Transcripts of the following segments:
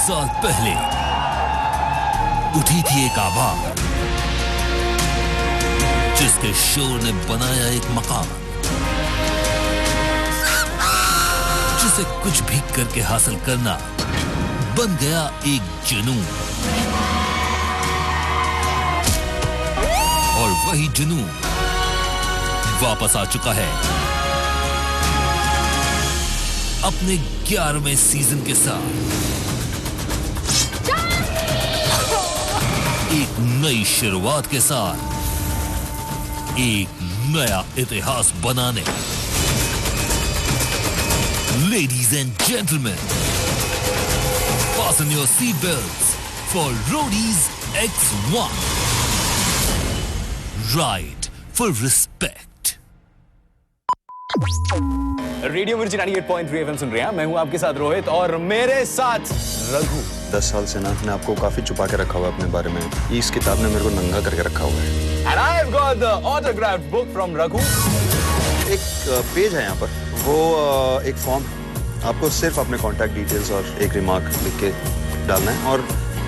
साल पहले उठी थी एक आवाज जिसके शोर ने बनाया एक मकाम जिसे कुछ भी करके हासिल करना बन गया एक जुनून। और वही जुनून वापस आ चुका है अपने 11वें सीजन के साथ एक नई शुरुआत के साथ एक नया इतिहास बनाने। Ladies and gentlemen, fasten your seatbelts for Roadies X1. Ride for respect. Radio मिर्ची 98.3 एफएम सुन रहे हैं। मैं हूं आपके साथ रोहित और मेरे साथ रघु। 10 साल से ना मैंने आपको काफी छुपा के रखा हुआ है अपने बारे में। इस किताब ने मेरे को नंगा करके रखा हुआ है। And I've got the autographed book from Raghu. एक पेज है यहाँ पर, वो एक फॉर्म है। आपको सिर्फ अपने कॉन्टैक्ट डिटेल्स और एक रिमार्क लिख के डालना है और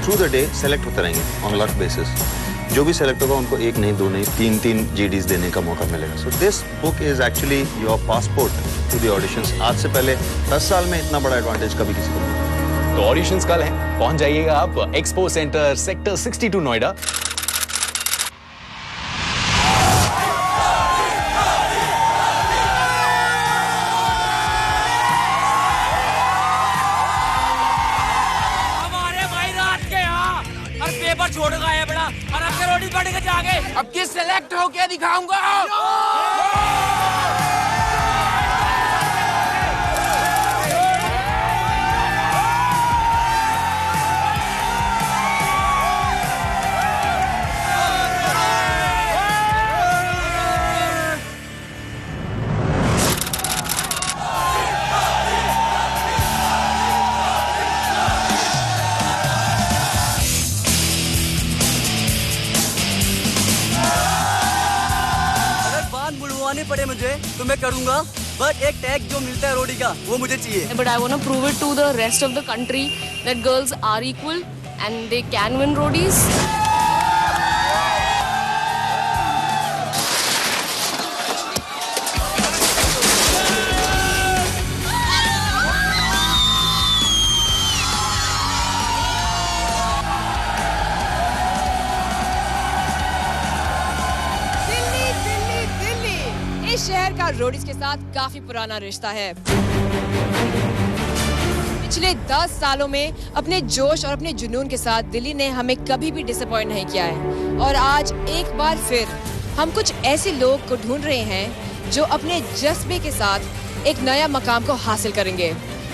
थ्रू द डे सेलेक्ट होते रहेंगे ऑन लक बेसिस। जो भी सेलेक्ट होगा उनको एक नहीं, दो नहीं, 3 GDs देने का मौका मिलेगा। So this book is actually your passport to the auditions. आज से पहले 10 साल में इतना बड़ा एडवांटेज कभी किसी को नहीं। तो ऑडिशंस कल हैं, पहुंच जाइएगा आप एक्सपो सेंटर सेक्टर 62 नोएडा। छोड़ गया बड़ा और अब रोटी बढ़ के जागे अब किस सेलेक्ट हो के दिखाऊंगा। पड़े मुझे तो मैं करूंगा, बट एक टैग जो मिलता है रोडी का वो मुझे चाहिए। But I want to prove it to the rest of the country that girls are equal and they can win roadies. इस शहर का रोडीज के साथ काफी पुराना रिश्ता है। पिछले 10 सालों में अपने जोश और अपने जुनून के साथ दिल्ली ने हमें कभी भी डिसअपॉइंट नहीं किया है। और आज एक बार फिर हम कुछ ऐसे लोग को ढूंढ रहे हैं जो अपने जज्बे के साथ एक नया मकाम को हासिल करेंगे।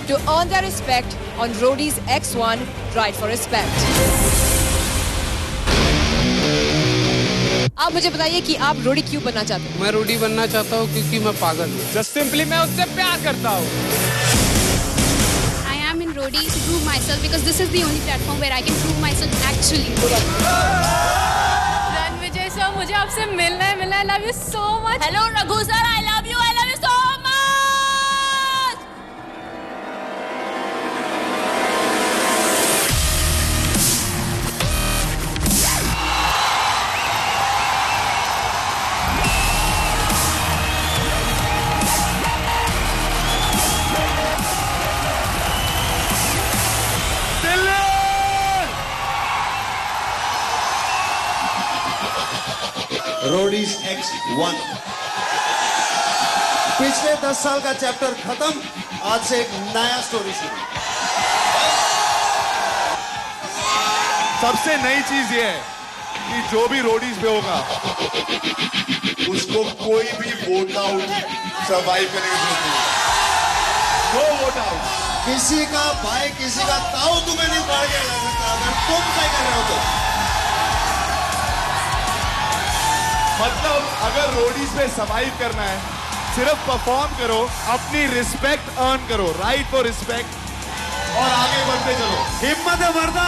To earn their respect on Roadies X1, Ride for Respect. आप मुझे बताइए कि आप रोडी क्यों बनना चाहते हैं? मैं रोडी बनना चाहता हूँ क्योंकि मैं पागल हूँ। Just simply मैं उससे प्यार करता हूँ। I am in Rodi to prove myself because this is the only platform where I can prove myself actually. Ranvijay sir, मुझे आपसे मिलना है। I love you so much. Hello Raghu sir, I love you so much. Roadies X1 पिछले 10 साल का chapter खत्म, आज से एक नया स्टोरी शुरू। सबसे नई चीज ये है कि जो भी रोडीज पे होगा उसको कोई भी वोट आउट सर्वाइव करने की जरूरत नहीं। No vote out. किसी का भाई किसी का ताऊ तुम्हें नहीं उखाड़ के ला सकता अगर तुम सही कर रहे हो तो। मतलब अगर रोडीज पे सर्वाइव करना है, सिर्फ परफॉर्म करो, अपनी रिस्पेक्ट अर्न करो, राइट फॉर रिस्पेक्ट और आगे बढ़ते चलो। हिम्मत है मर्दा।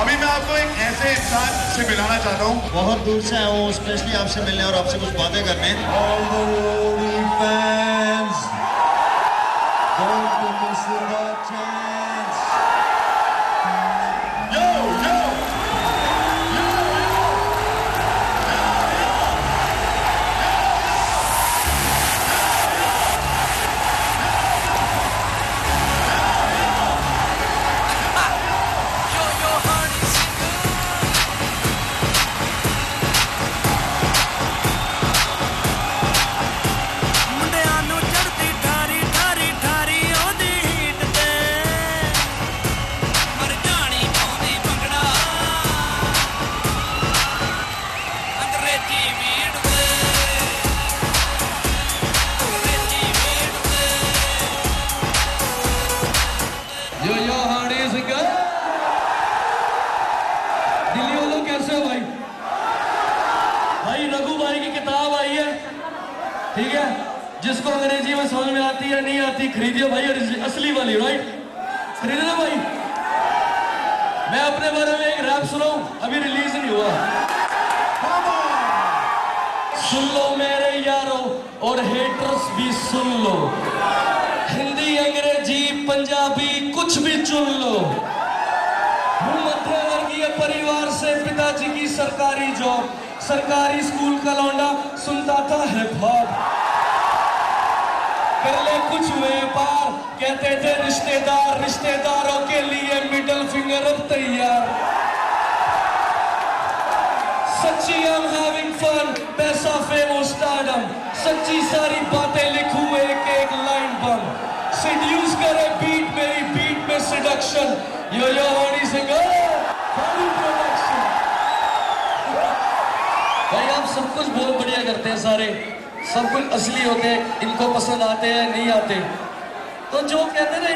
अभी मैं आपको एक ऐसे इंसान से मिलाना चाहता हूँ। बहुत दूर से आया हूँ स्पेशली आपसे मिलने और आपसे कुछ बातें करने। All the Roadie fans, don't Delhi वालों कैसे हो भाई? भाई रघु भाई की किताब आई है, ठीक है? जिसको अंग्रेजी में समझ में आती है नहीं आती खरीदिए भाई, असली वाली, राइट? खरीद लो भाई। मैं अपने बारे में एक रैप सुनाऊं, अभी रिलीज नहीं हुआ। सुन लो मेरे यारों और हेटर्स भी सुन लो, हिंदी अंग्रेजी पंजाबी कुछ भी चुन लो। मध्यवर्गीय परिवार से पिताजी की सरकारी जॉब, सरकारी स्कूल का लौंडा सुनता था हिप हॉप। कर ले कुछ व्यापार कहते थे रिश्तेदार, रिश्तेदारों के लिए मिडिल फिंगर अब तैयार। सच्ची I'm having fun, पैसा फेमस स्टारडम, सच्ची सारी बातें लिखूं एक एक लाइन बम। सेड्यूस करे बीट मेरी बीट में सेडक्शन, यो हनी सिंगर प्रोडक्शन। भाई आप सब कुछ बहुत बढ़िया करते हैं, सारे सब कुछ असली होते हैं, इनको पसंद आते हैं नहीं आते। तो जो कहते हैं ना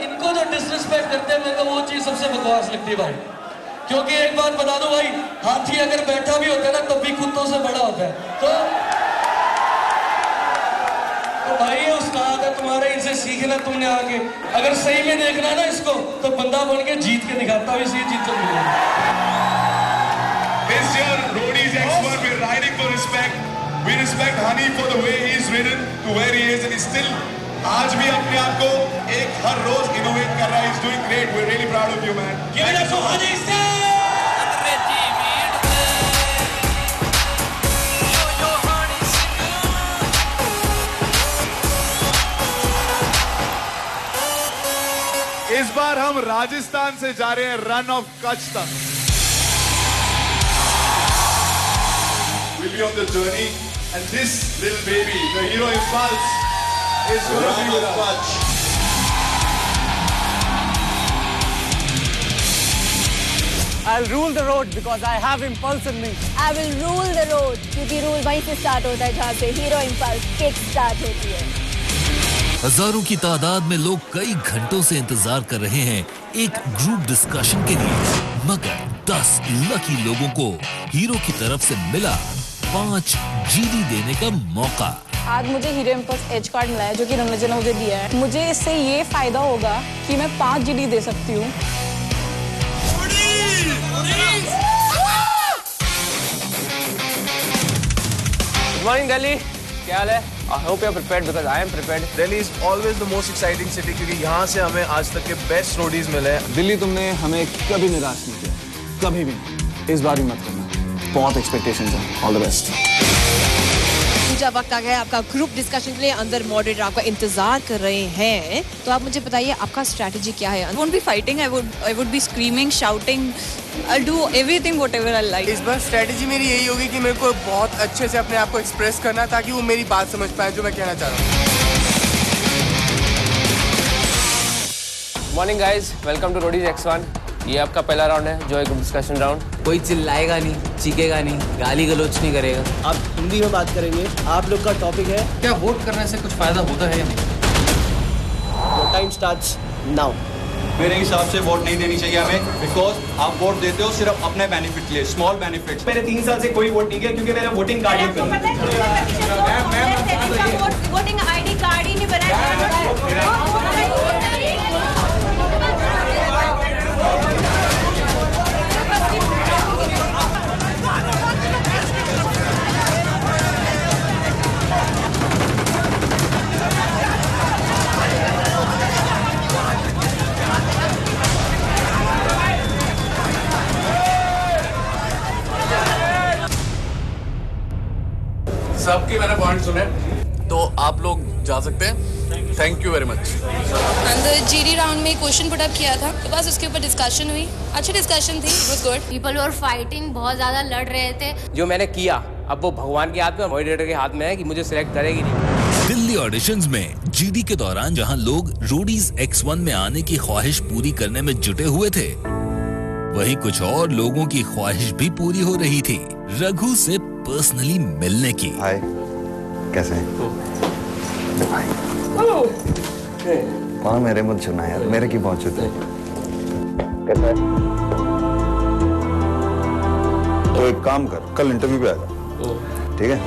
इनको जो डिसरिस्पेक्ट करते हैं, मेरे को वो चीज सबसे बकवास लगती है भाई। क्योंकि एक बात बता दो भाई, हाथी अगर बैठा भी होता है ना तब भी कुत्तों से बड़ा होता है। तो भाई ये उस्ताद है तुम्हारे, इनसे सीखना तुमने आगे। अगर सही में देखना ना इसको तो बंदा बन के जीत के दिखाता हूँ, इसी जीत से मिलेगा। This year, Roadies Expert, we're riding for respect. We respect Hani for the way he's ridden to where he is, and he's still आज भी अपने आप को एक हर रोज इनोवेट कर रहा है। He's doing great. We're really proud of you, man. Give it up for Hani Singh. इस बार हम राजस्थान से जा रहे हैं रन ऑफ कच्छ तक। We'll be on the journey, and this little baby, the hero Impulse, is going to be with us. I'll rule the road because I have impulse in me. I will rule the road क्योंकि rule वहीं से start होता है जहाँ से hero impulse kick start होती है। हजारों की तादाद में लोग कई घंटों से इंतजार कर रहे हैं एक ग्रुप डिस्कशन के लिए, मगर 10 लकी लोगों को हीरो की तरफ से मिला 5 जीडी देने का मौका। आज मुझे हीरो इम्पल्स एज कार्ड मिला है जो कि रंजना ने मुझे दिया है। मुझे इससे ये फायदा होगा कि मैं 5 जीडी दे सकती हूँ। Good morning, Delhi. क्या हाल है? I hope you're prepared because I am prepared. Delhi is always the most exciting city क्योंकि यहाँ से हमें आज तक के बेस्ट रोडीज मिले हैं। दिल्ली तुमने हमें कभी निराश नहीं किया, कभी भी नहीं। इस बार भी मत करना। बहुत एक्सपेक्टेशंस हैं। All the best. पूजा वक्त आ गया है आपका ग्रुप डिस्कशन के लिए। अंदर मॉडरेटर आपका इंतजार कर रहे हैं, तो आप मुझे बताइए आपका स्ट्रेटजी क्या है? I won't be fighting. I would be screaming, shouting. I'll do everything whatever I like. इस बार स्ट्रेटजी मेरी यही होगी कि मेरे को बहुत अच्छे से अपने आप को एक्सप्रेस करना ताकि वो मेरी बात समझ पाए जो मैं कहना चाह रहा हूँ। Morning guys, welcome to Roadies X1। ये आपका पहला राउंड है जो है ग्रुप डिस्कशन राउंड। कोई चिल्लाएगा नहीं, चीखेगा नहीं, गाली गलौज नहीं करेगा। आप हिंदी में बात करेंगे। आप लोग का टॉपिक है क्या वोट करने से कुछ फायदा होता है या नहीं? Time starts now. मेरे हिसाब से वोट नहीं देनी चाहिए हमें, बिकॉज आप वोट देते हो सिर्फ अपने बेनिफिट के लिए, स्मॉल बेनिफिट। मैंने 3 साल से कोई वोट नहीं किया क्योंकि मेरा वोटिंग कार्ड ही वोटिंग आईडी कार्ड ही नहीं बनाया। सबके मैंने पॉइंट सुने, तो आप लोग जा सकते हैं। Thank you very much. अंदर जीडी राउंड में क्वेश्चन पुट अप किया था, तो बस उसके ऊपर डिस्कशन हुई, अच्छी डिस्कशन थी, was good. People were fighting, बहुत ज्यादा लड़ रहे थे। जो मैंने किया अब वो भगवान के हाथ में और मॉडरेटर के हाथ में है कि मुझे सिलेक्ट करेगी नहीं। दिल्ली ऑडिशंस में जीडी के दौरान जहां लोग रोडीज X1 में आने की ख्वाहिश पूरी करने में जुटे हुए थे, वहीं कुछ और लोगों की ख्वाहिश भी पूरी हो रही थी रघु से पर्सनली मिलने की। हाय, कैसे हैं? वहाँ मेरे मत सुना यार, मेरे की पहुंच चुके। कैसा है? तो एक काम कर, कल इंटरव्यू पे आ जा, ठीक है?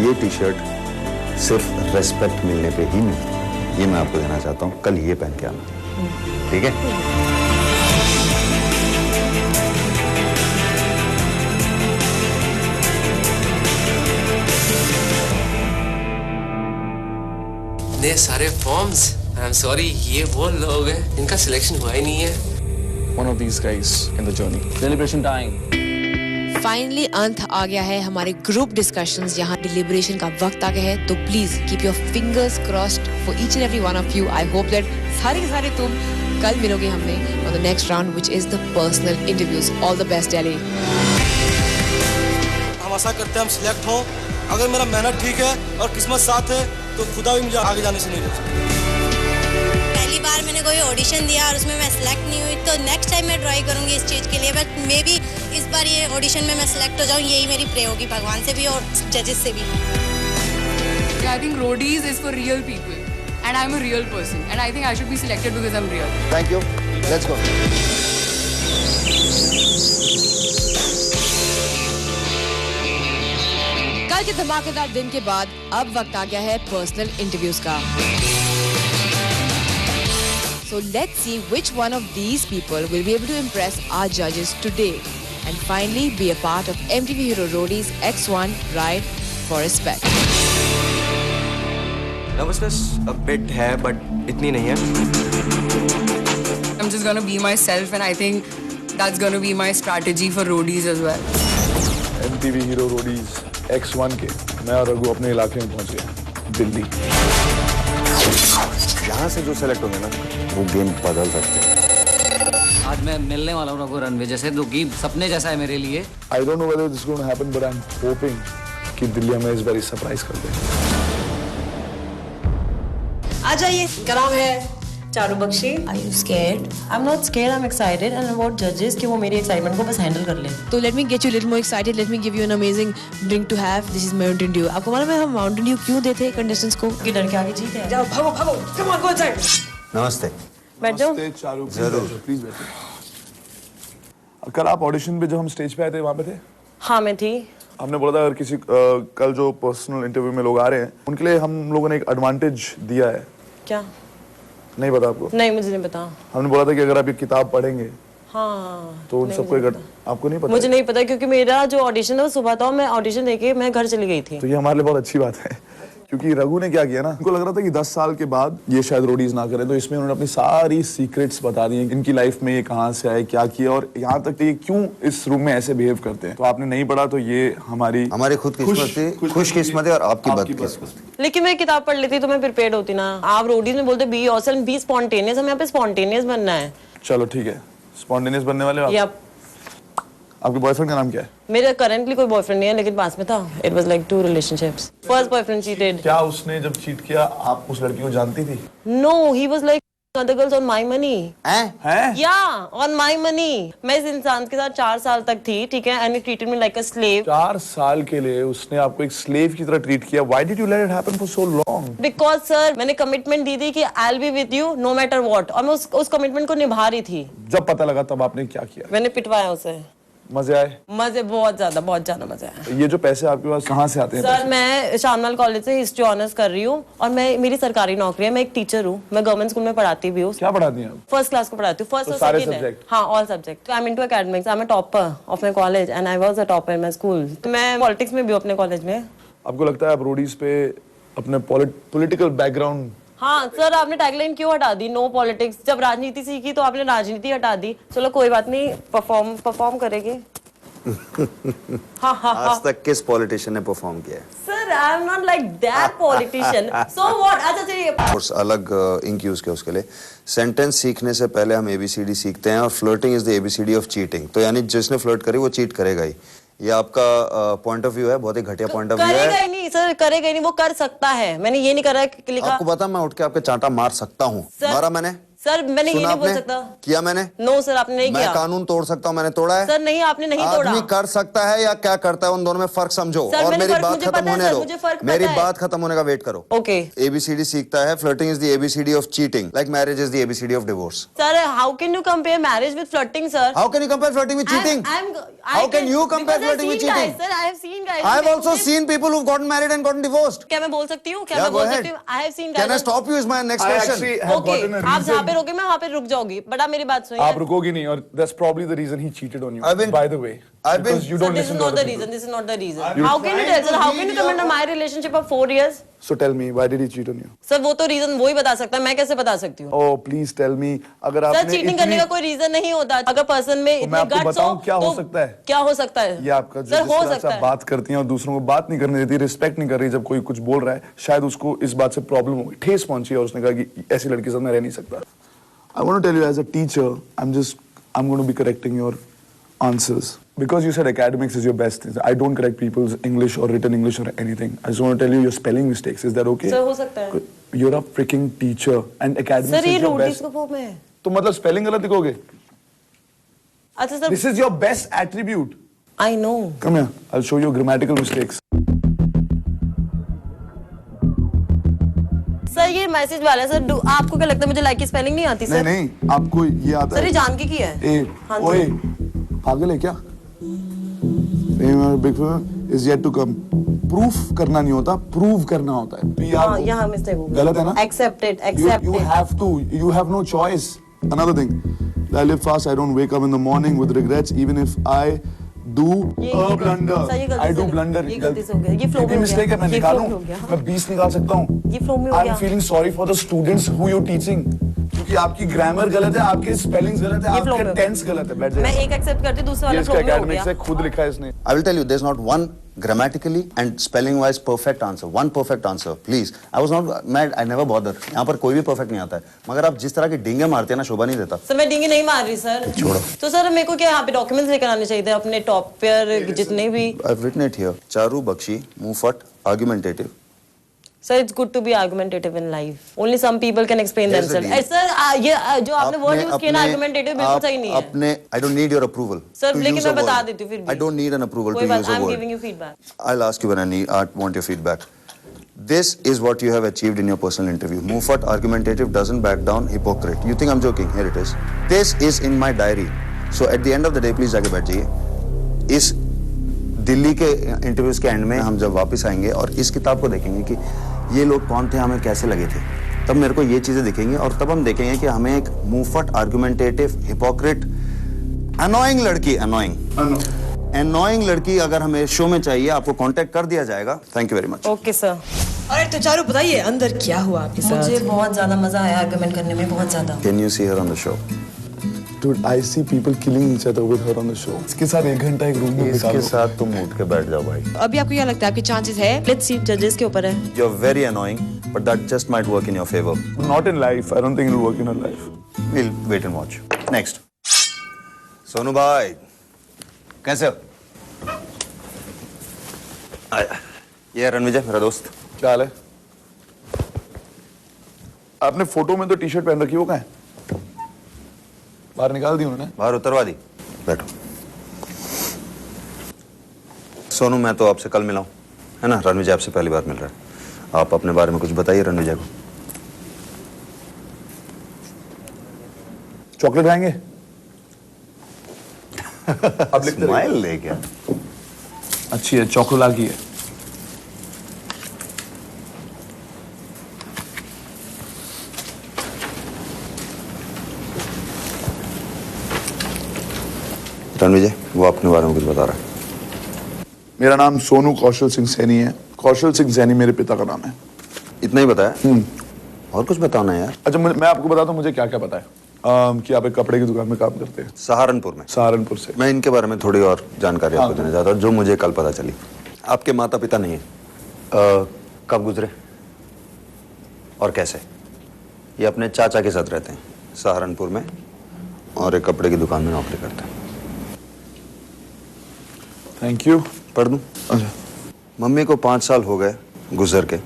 ये टी शर्ट सिर्फ रेस्पेक्ट मिलने पे ही मिलती, ये मैं आपको देना चाहता हूँ। कल ये पहन के आना, ठीक है? इतने सारे फॉर्म्स, आई एम सॉरी, ये वो लोग हैं जिनका सिलेक्शन हुआ ही नहीं है। One of these guys in the journey. Celebration time. Finally अंत आ गया है हमारे ग्रुप डिस्कशंस, यहाँ डिलिब्रेशन का वक्त आ गया है। तो please keep your fingers crossed for each and every one of you. I hope that सारे के सारे तुम कल मिलोगे हमें on the next round which is the personal interviews. All the best Delhi. हम आशा करते हैं हम सिलेक्ट हों। अगर मेरा मेहनत ठीक है और किस्मत साथ है तो खुदा भी मुझे आगे जाने से नहीं रोक सकता। पहली बार मैंने कोई ऑडिशन दिया और उसमें मैं सिलेक्ट नहीं हुई, तो नेक्स्ट टाइम मैं ट्राई करूंगी इस चीज़ के लिए। बट मे बी इस बार ये ऑडिशन में मैं सिलेक्ट हो जाऊं, यही मेरी प्रे होगी भगवान से भी और जजेस से भी। I think roadies is for real people and I'm a real person and I think I should be selected because I'm real. Thank you. Let's go. कल के धमाकेदार दिन के बाद अब वक्त आ गया है पर्सनल इंटरव्यूज का। So let's see which one of these people will be able to impress our judges today and finally be a part of MTV Hero Roadies X1 Ride for Respect. Nervousness a bit है but इतनी नहीं है। I'm just gonna be myself and I think that's gonna be my strategy for roadies as well. MTV Hero Roadies X1 के मैं और रघु अपने इलाके में पहुंच गए, दिल्ली। यहाँ से जो सेलेक्ट होंगे ना वो गेम बदल सकते हैं। आज मैं मिलने वाला हूँ रघु रणवीर से, जो कि सपने जैसा है मेरे लिए। I don't know whether this is going to happen, but I'm hoping कि दिल्ली हमें इस बार सरप्राइज कर दे। आ जाइए। क्या नाम है? Charu Bakshi. Are you scared? I'm not scared. I'm excited and about judges कि वो मेरी excitement को बस handle कर लें। तो let me get you a little more excited. Let me give you an amazing drink to have. This is Mountain Dew. आपको मालूम है हम Mountain Dew क्यों देते हैं contestants को? कि डर के आगे जीते हैं। जाओ भागो भागो। Come on, go inside. नमस्ते। बैठ जाओ। चारू, जरूर। प्लीज बैठो। कल आप ऑडिशन पे जो हम स्टेज पे आए थे वहाँ पे थे? हाँ मैं थी। हमने बोला था अगर किसी कल जो पर्सनल इंटरव्यू में लोग आ रहे हैं उनके लिए हम लोगों ने एक एडवांटेज दिया है। क्या? नहीं पता आपको? नहीं मुझे नहीं पता। हमने बोला था कि अगर आप ये किताब पढ़ेंगे हाँ तो उन सबको एक आपको नहीं पता? मुझे नहीं पता क्योंकि मेरा जो ऑडिशन है वो सुबह था और मैं ऑडिशन देके मैं घर चली गई थी। तो ये हमारे लिए बहुत अच्छी बात है क्योंकि रघु ने क्या किया ना, उनको लग रहा था कि 10 साल के बाद ये शायद रोडीज ना करें, तो इसमें उन्होंने अपनी सारी सीक्रेट्स बता दी, इनकी लाइफ में ये कहाँ से आए, क्या किया और यहाँ तक ये क्यों इस रूम में ऐसे बिहेव करते हैं। तो आपने नहीं पढ़ा तो ये हमारी खुद किस्मत खुशकिस्मत है और आपकी बदकिस्मत। लेकिन मैं किताब पढ़ लेती तो मैं प्रिपेयर्ड होती ना। आप रोडीज में बोलते बी योरसेल्फ, बी स्पॉन्टेनियस, हमें यहाँ पे स्पॉन्टेनियस बनना है। चलो ठीक है, स्पॉन्टेनियस बनने वाले हो आप? आपके बॉयफ्रेंड का नाम क्या है? मेरा करंटली कोई बॉयफ्रेंड नहीं है लेकिन पास में था। It was like 2 relationships. First boyfriend cheated. क्या उसने जब चीट किया आप उस लड़की को जानती थी? No, he was like other girls on my money. हैं? Yeah, on my money. मैं इस इंसान के साथ 4 साल तक थी, ठीक है, and he treated me like a slave. 4 साल के लिए उसने आपको एक स्लेव की तरह ट्रीट किया। Why did you let it happen for so long? Because sir, मैंने कमिटमेंट दी थी कि I'll be with you no matter what, और मैं उस कमिटमेंट को निभा रही थी। जब पता लगा तब आपने क्या किया? मैंने पिटवाया उसे। मजे आए? मजे बहुत ज्यादा मजे आए। ये जो पैसे आपके पास कहाँ से आते हैं? सर मैं शामलाल कॉलेज से हिस्ट्री ऑनर्स कर रही हूँ और मैं मेरी सरकारी नौकरी है, मैं एक टीचर हूँ, मैं गवर्नमेंट स्कूल में पढ़ाती भी हूँ। क्या पढ़ाती हैं आप? फर्स्ट क्लास को पढ़ाती हूँ, फर्स्ट और सारे सेकंड है। सब्जेक्ट? हाँ, all subject. I am into academics, I am a topper of my college and I was a topper in my school. मैं पॉलिटिक्स में भी हूँ अपने कॉलेज में। आपको लगता है आप रोडीज पे अपने पॉलिटिकल बैकग्राउंड? हाँ सर, आपने टैगलाइन क्यों हटा दी, नो पॉलिटिक्स? जब राजनीति सीखी तो आपने राजनीति हटा दी। चलो कोई बात नहीं, परफॉर्म करेंगे। आज तक किस पॉलिटिशियन ने परफॉर्म किया है? Sir, I am not like that politician. So what? अच्छा चलिए. कोर्स अलग इंक यूज किया उसके लिए. सेंटेंस सीखने से पहले हम ABCD सीखते हैं और flirting is the ABCD of cheating. तो यानी जिसने फ्लर्ट करी वो चीट करेगा ही. ये आपका पॉइंट ऑफ व्यू है, बहुत ही घटिया पॉइंट ऑफ व्यू है. करेगा ही नहीं सर, करेगा ही नहीं, वो कर सकता है. मैंने ये नहीं करा कि लिखा. आपको पता मैं उठ के आपके चांटा मार सकता हूँ. मारा मैंने? सर मैंने ये नहीं बोल सकता. किया मैंने? नो सर, आपने नहीं किया. मैं कानून तोड़ सकता हूँ, मैंने तोड़ा है? सर नहीं, आपने नहीं तोड़ा. आदमी कर सकता है या क्या करता है, उन दोनों में फर्क समझो. और मेरी बात खत्म होने दो. मेरी बात खत्म होने का वेट करो. ओके. ABCD सीखता है. Flirting is the ABCD of cheating, like marriage is the ABCD of divorce. Sir, how can you compare marriage with flirting, sir? How can you compare flirting with cheating? How can you compare flirting with cheating? Sir, I have seen guys. I have also seen people who've gotten married and gotten divorced. क्या मैं बोल सकती हूँ? क्या मैं बोल सकती हूँ? I have seen guys. Can I stop you? Is my next question. Okay. आप जहाँ पे रोके मैं वहाँ पे रुक जाऊंगी. बट आप मेरी बात सुनिए. आप रुकोगी नहीं और that's probably the reason he cheated on you. By the way. Because you don't listen to other people. This is not the reason. How can you tell, sir? How can you comment on my relationship of 4 years? So tell me, why did he cheat on you? Sir वो तो reason वो ही बता सकता है, मैं कैसे बता सकती हूँ? Oh, please tell me. अगर आपने सर चीटिंग करने का कोई रीजन नहीं होता. अगर पर्सन में इतने गट्स हो क्या हो सकता है? क्या हो सकता है? ये आपका सर हो सकता है. बात करती हैं और दूसरों को बात नहीं करने देती, रिस्पेक्ट नहीं कर रही. जब कोई कुछ बोल रहा है शायद उसको इस बात से प्रॉब्लम हो गई, ठेस पहुंची और उसने कहा कि ऐसी लड़की से मैं रह नहीं सकता. I want to tell you as a teacher, I'm going to be correcting your answers. Because you said academics is your best. I don't correct people's English or written English or anything. I just want to tell you your spelling mistakes. Is that okay? Sir हो सकता है. You're a freaking teacher and academics sir, is your best. Sir ये रोटी में है. तो मतलब spelling गलत लिखोगे? अच्छा sir. This is your best attribute. I know. Come here. I'll show you grammatical mistakes. Sir ये मैसेज वाला है सर. आपको क्या लगता है मुझे लाइक की स्पेलिंग नहीं आती सर? नहीं, आपको ये आता है. सर ये जान के किया है. ओए, पागल है क्या? Big is yet to come. Proof करना नहीं होता, prove करना होता है. हाँ, यहाँ मिस्टेक हो गई. गलत है ना? Accept it. You have to. You have no choice. Another thing. I live fast. I don't wake up in the morning with regrets, even if I do a blunder. I do blunder. ये गलती से हो गया. ये flow में हो गया. Mistake है, मैं निकालूं. मैं 20 निकाल सकता हूँ. ये फ्लो में हो गया. I'm feeling sorry for the students who you're teaching. क्योंकि आपकी ग्रामर गलत है, आपके स्पेलिंग्स गलत है, आपके टेंस गलत है. बैठ जाइए. मैं एक एक्सेप्ट करती हूँ, दूसरा वाला फ्लो में हो गया. से खुद लिखा है इसने. I will tell you, there's not one grammatically and spelling wise perfect answer. One perfect answer, please. I was not mad. I never bother. यहाँ पर कोई भी perfect नहीं आता है. मगर आप जिस तरह की डींगे मारते हैं ना, शोभा नहीं देता. सर मैं डींगे नहीं मार रही सर. छोड़ो. तो सर मेरे को क्या यहाँ पे डॉक्यूमेंट्स लेकर आने चाहिए थे अपने टॉप पर जितने भी. I've written it here. Charu Bakshi, मुंहफट, argumentative. Sir, it's good to be argumentative in life. Only some people can explain themselves. Sir, ये जो आपने word use किया ना argumentative बिल्कुल सही नहीं है. अपने I don't need your approval. Sir, लेकिन मैं बता देती हूँ फिर भी. I don't need an approval to use a word. I'm giving you feedback. I'll ask you when I want your feedback. This is what you have achieved in your personal interview. Mufat, argumentative, doesn't back down, hypocrite. You think I'm joking? Here it is. This is in my diary. So at the end of the day, please जाके बैठ जाइए. इस दिल्ली के interviews के and में हम जब वापस आएंगे और इस किताब को देखेंगे कि ये लोग कौन थे, हमें कैसे लगे थे, तब मेरे को ये चीजें दिखेंगी और तब हम देखेंगे कि हमें एक मुंहफट, आर्गुमेंटेटिव, हिपोक्रेट, अनोइंग लड़की, अनोइंग लड़की अगर हमें शो में चाहिए, आपको कांटेक्ट कर दिया जाएगा. Thank you very much. Okay sir. अरे तो चारू बताइए अंदर क्या हुआ आपके साथ? मुझे बहुत ज्यादा मजा आया आर्गुमेंट करने में, बहुत ज्यादा. Can you see her on the show? Dude, I see people killing each other with her on the show. इसके साथ 1 घंटा एक रूम में बिता लो. इसके साथ तुम उठ के बैठ जाओ भाई. अभी आपको क्या लगता है आपके चांसेस है? Let's see, जजेस के ऊपर है. You're very annoying, but that just might work in your favor. Not in life. I don't think it'll work in her life. We'll wait and watch. Next. Sonu भाई, कैसे हो? ये रणविजय मेरा दोस्त. क्या हाल है? आपने फोटो में तो टी-शर्ट पहन रखी, वो कहाँ है? बाहर निकाल दी उन्होंने. बाहर उतरवा दी. बैठो. सोनू, मैं तो आपसे कल मिला हूं, है ना? रणविजय आपसे पहली बार मिल रहा है. आप अपने बारे में कुछ बताइए रणविजय को. चॉकलेट खाएंगे? अब लिखते स्माइल ले क्या? अच्छी है, चॉकोला की है. रणविजय, वो अपने बारे में कुछ बता रहा है. मेरा नाम सोनू कौशल सिंह सैनी है. कौशल सिंह सैनी मेरे पिता का नाम है. इतना ही बताया? और कुछ बताना है यार. अच्छा, मैं आपको बताता हूँ मुझे क्या क्या पता है. कि आप एक कपड़े की दुकान में काम करते हैं। सहारनपुर में। सहारनपुर से। मैं इनके बारे में थोड़ी और जानकारी आपको देना चाहता हूँ जो मुझे कल पता चली। आपके माता पिता नहीं है, कब गुजरे और कैसे? ये अपने चाचा के साथ रहते हैं सहारनपुर में और एक कपड़े की दुकान में नौकरी करते हैं। Thank you. पढ़ दूं? अच्छा। मम्मी को 5 साल हो गए गुजर के,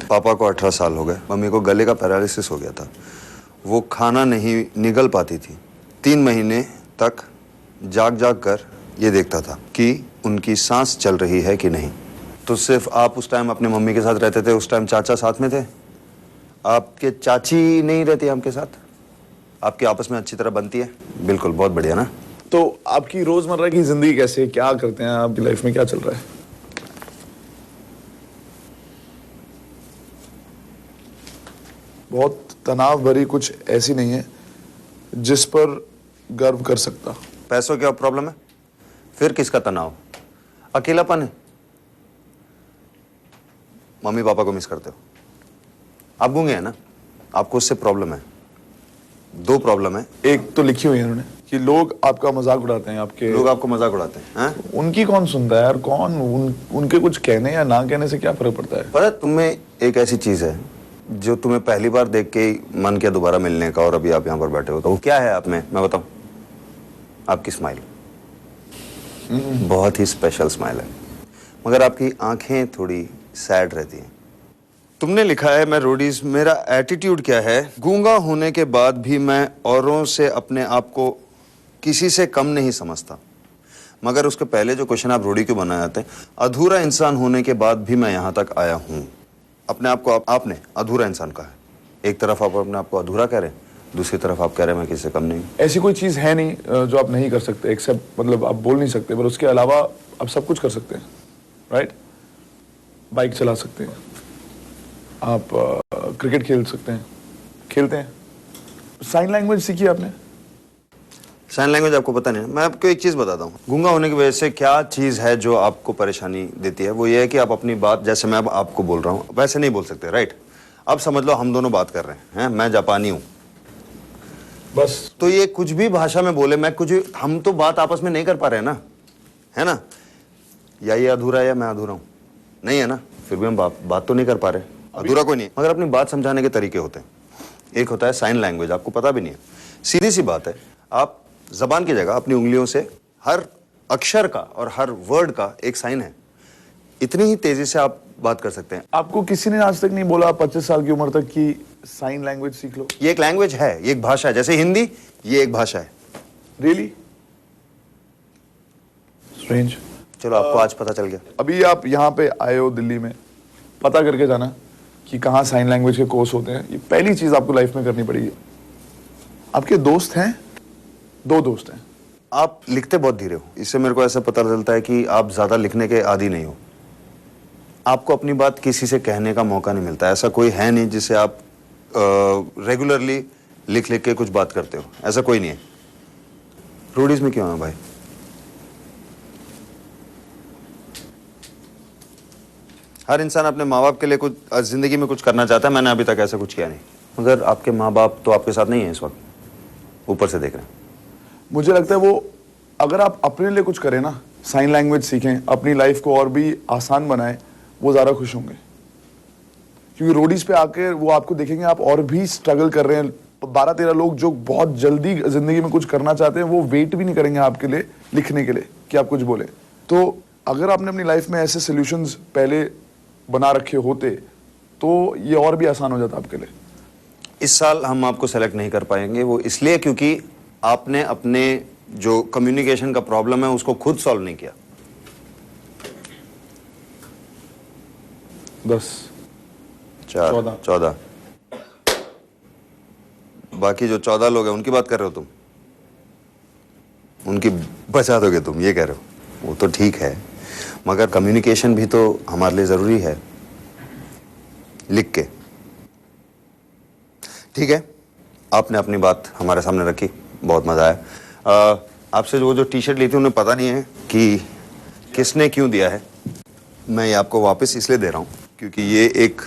पापा को 18 साल हो गए। मम्मी को गले का पैरालिसिस हो गया था, वो खाना नहीं निगल पाती थी। 3 महीने तक जाग जाग कर ये देखता था कि उनकी सांस चल रही है कि नहीं। तो सिर्फ आप उस टाइम अपने मम्मी के साथ रहते थे? उस टाइम चाचा साथ में थे? आपके चाची नहीं रहती आपके साथ? आपकी आपस में अच्छी तरह बनती है? बिल्कुल, बहुत बढ़िया ना। तो आपकी रोजमर्रा की जिंदगी कैसे, क्या करते हैं, आपकी लाइफ में क्या चल रहा है? बहुत तनाव भरी कुछ ऐसी नहीं है जिस पर गर्व कर सकता। पैसों की प्रॉब्लम है? फिर किसका तनाव? अकेलापन है? मम्मी पापा को मिस करते हो? आप गूंगे हैं ना, आपको उससे प्रॉब्लम है। 2 प्रॉब्लम है। एक तो लिखी हुई है उन्होंने कि लोग आपका मजाक उड़ाते हैं। आपके लोग आपको मजाक उड़ाते हैं? उनकी कौन सुनता है यार? कौन उनके कुछ कहने या ना कहने से क्या फर्क पड़ता है? पर तुम्हें एक ऐसी चीज है जो तुम्हें पहली बार देख के मन किया दोबारा मिलने का, और अभी आप यहाँ पर बैठे हो, तो वो क्या है आप में? मैं बताऊं, आपकी स्माइल बहुत ही स्पेशल स्माइल है, मगर आपकी आंखें थोड़ी सैड रहती हैं। तुमने लिखा है, मैं रोडीज, मेरा एटीट्यूड क्या है, गूंगा होने के बाद भी मैं औरों से अपने आप को किसी से कम नहीं समझता। मगर उसके पहले जो क्वेश्चन आप रोडी क्यों बनाए जाते हैं, अधूरा इंसान होने के बाद भी मैं यहाँ तक आया हूँ। अपने आप को आपने अधूरा इंसान कहा है। एक तरफ आप अपने आप को अधूरा कह रहे हैं, दूसरी तरफ आप कह रहे हैं मैं किसी से कम नहीं। ऐसी कोई चीज है नहीं जो आप नहीं कर सकते, एक्सेप्ट मतलब आप बोल नहीं सकते, पर उसके अलावा आप सब कुछ कर सकते हैं, राइट? बाइक चला सकते हैं आप, क्रिकेट खेल सकते हैं, खेलते हैं। साइन लैंग्वेज सीखी आपने? साइन लैंग्वेज आपको पता नहीं है? मैं आपको एक चीज बताता हूँ, गूंगा होने की वजह से क्या चीज है जो आपको परेशानी देती है। वो ये है कि आप अपनी बात, जैसे मैं अब आपको बोल रहा हूँ, वैसे नहीं बोल सकते, राइट? अब समझ लो हम दोनों बात कर रहे हैं, मैं जापानी हूँ बस, तो ये कुछ भी भाषा में बोले, मैं कुछ, हम तो बात आपस में नहीं कर पा रहे हैं ना, है ना? या ये अधूरा है या मैं अधूरा हूँ, नहीं है ना? फिर भी हम बात तो नहीं कर पा रहे। अधूरा कोई नहीं, मगर अपनी बात समझाने के तरीके होते हैं। एक होता है साइन लैंग्वेज, आपको पता भी नहीं है। सीधी सी बात है, आप जबान की जगह अपनी उंगलियों से हर अक्षर का और हर वर्ड का एक साइन है, इतनी ही तेजी से आप बात कर सकते हैं। आपको किसी ने आज तक नहीं बोला 25 साल की उम्र तक कि साइन लैंग्वेज सीख लो? ये एक लैंग्वेज है, ये एक भाषा है, जैसे हिंदी, ये एक भाषा है। Really strange. चलो आपको आज पता चल गया। अभी आप यहाँ पे आए हो दिल्ली में, पता करके जाना कि कहाँ साइन लैंग्वेज के कोर्स होते हैं। ये पहली चीज आपको लाइफ में करनी पड़ेगी। आपके दोस्त हैं? 2 दोस्त हैं। आप लिखते बहुत धीरे हो, इससे मेरे को ऐसा पता चलता है कि आप ज्यादा लिखने के आदी नहीं हो। आपको अपनी बात किसी से कहने का मौका नहीं मिलता। ऐसा कोई है नहीं जिससे आप रेगुलरली लिख लिख के कुछ बात करते हो, ऐसा कोई नहीं है। रोडीज में क्यों है भाई? हर इंसान अपने माँ बाप के लिए कुछ जिंदगी में कुछ करना चाहता है। मैंने अभी तक ऐसा कुछ किया नहीं, मगर आपके माँ बाप तो आपके साथ नहीं है इस वक्त, ऊपर से देख रहे हैं। मुझे लगता है वो, अगर आप अपने लिए कुछ करें ना, साइन लैंग्वेज सीखें, अपनी लाइफ को और भी आसान बनाएं, वो ज़्यादा खुश होंगे। क्योंकि रोडीज पे आकर वो आपको देखेंगे आप और भी स्ट्रगल कर रहे हैं। 12-13 लोग जो बहुत जल्दी जिंदगी में कुछ करना चाहते हैं, वो वेट भी नहीं करेंगे आपके लिए लिखने के लिए कि आप कुछ बोले। तो अगर आपने अपनी लाइफ में ऐसे सोल्यूशंस पहले बना रखे होते तो ये और भी आसान हो जाता आपके लिए। इस साल हम आपको सेलेक्ट नहीं कर पाएंगे, वो इसलिए क्योंकि आपने अपने जो कम्युनिकेशन का प्रॉब्लम है उसको खुद सॉल्व नहीं किया। 10 14 बाकी जो 14 लोग हैं उनकी बात कर रहे हो तुम, उनकी बचा दोगे तुम, ये कह रहे हो? वो तो ठीक है, मगर कम्युनिकेशन भी तो हमारे लिए जरूरी है, लिख के। ठीक है, आपने अपनी बात हमारे सामने रखी, बहुत मजा आया। आपसे वो जो टी शर्ट ली थी उन्हें पता नहीं है कि किसने क्यों दिया है। मैं ये आपको वापस इसलिए दे रहा हूँ क्योंकि ये एक